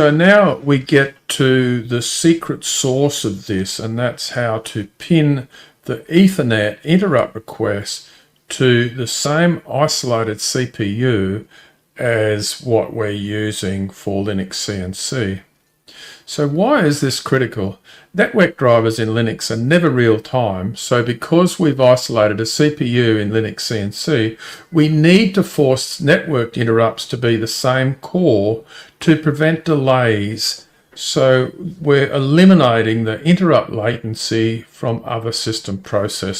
So now we get to the secret sauce of this, and that's how to pin the Ethernet interrupt request to the same isolated CPU as what we're using for Linux CNC. So why is this critical? Network drivers in Linux are never real time, so because we've isolated a CPU in Linux CNC, we need to force networked interrupts to be the same core to prevent delays. So we're eliminating the interrupt latency from other system processes.